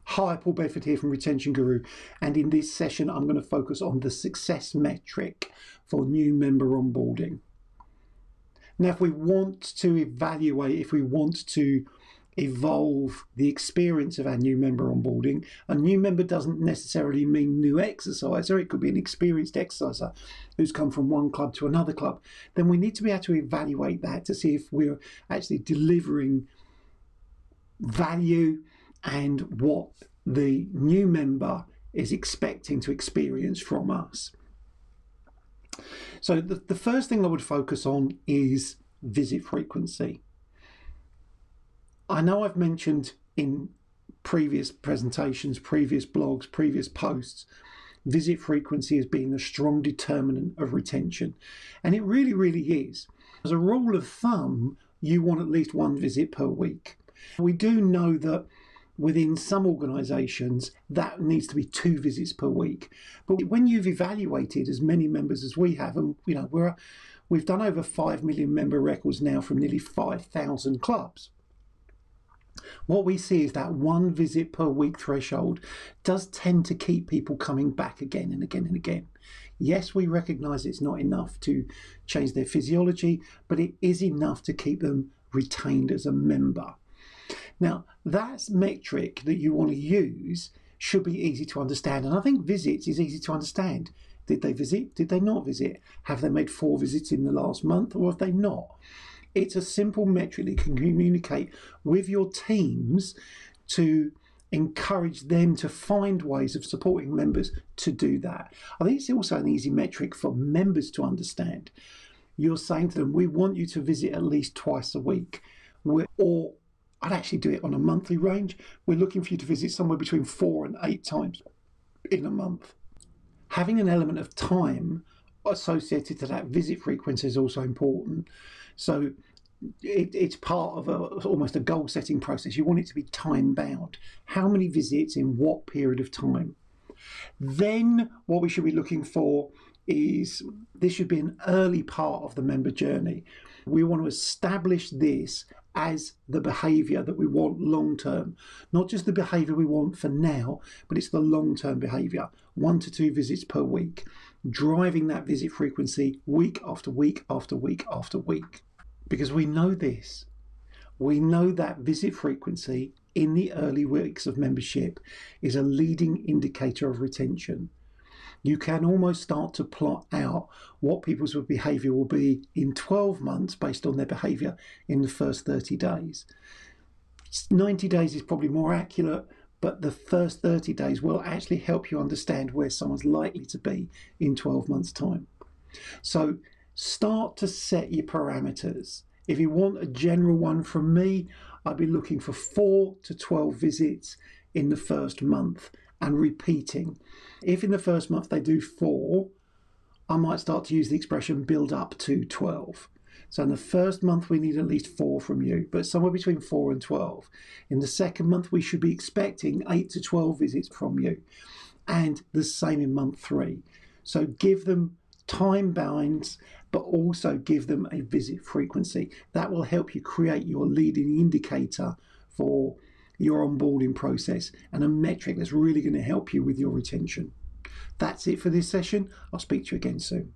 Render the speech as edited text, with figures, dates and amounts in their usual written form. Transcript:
Hi, Paul Bedford here from Retention Guru, and in this session I'm going to focus on the success metric for new member onboarding. Now, if we want to evaluate, if we want to evolve the experience of our new member onboarding, a new member doesn't necessarily mean new exerciser, it could be an experienced exerciser who's come from one club to another club, then we need to be able to evaluate that to see if we're actually delivering value and what the new member is expecting to experience from us. So the first thing I would focus on is visit frequency. I know I've mentioned in previous presentations, previous blogs, previous posts, visit frequency as being a strong determinant of retention. And it really, really is. As a rule of thumb, you want at least one visit per week. We do know that within some organisations that needs to be 2 visits per week. But when you've evaluated as many members as we have, and we've done over 5 million member records now from nearly 5,000 clubs, what we see is that 1 visit per week threshold does tend to keep people coming back again and again and again. Yes, we recognise it's not enough to change their physiology, but it is enough to keep them retained as a member. Now, that metric that you want to use should be easy to understand. And I think visits is easy to understand. Did they visit? Did they not visit? Have they made 4 visits in the last month, or have they not? It's a simple metric that can communicate with your teams to encourage them to find ways of supporting members to do that. I think it's also an easy metric for members to understand. You're saying to them, we want you to visit at least twice a week, or I'd actually do it on a monthly range. We're looking for you to visit somewhere between 4 and 8 times in a month. Having an element of time associated to that visit frequency is also important. So it's part of almost a goal setting process. You want it to be time bound. How many visits in what period of time? Then what we should be looking for is this should be an early part of the member journey. We want to establish this as the behaviour that we want long term, not just the behaviour we want for now, but it's the long term behaviour. 1 to 2 visits per week, driving that visit frequency week after week after week after week. Because we know this, we know that visit frequency in the early weeks of membership is a leading indicator of retention. You can almost start to plot out what people's behaviour will be in 12 months based on their behaviour in the first 30 days. 90 days is probably more accurate, but the first 30 days will actually help you understand where someone's likely to be in 12 months' time. So start to set your parameters. If you want a general one from me, I'd be looking for 4 to 12 visits in the first month and repeating. If in the first month they do 4, I might start to use the expression build up to 12. So in the first month we need at least 4 from you, but somewhere between 4 and 12. In the second month we should be expecting 8 to 12 visits from you, and the same in month 3. So give them time bounds, but also give them a visit frequency. That will help you create your leading indicator for your onboarding process and a metric that's really going to help you with your retention. That's it for this session. I'll speak to you again soon.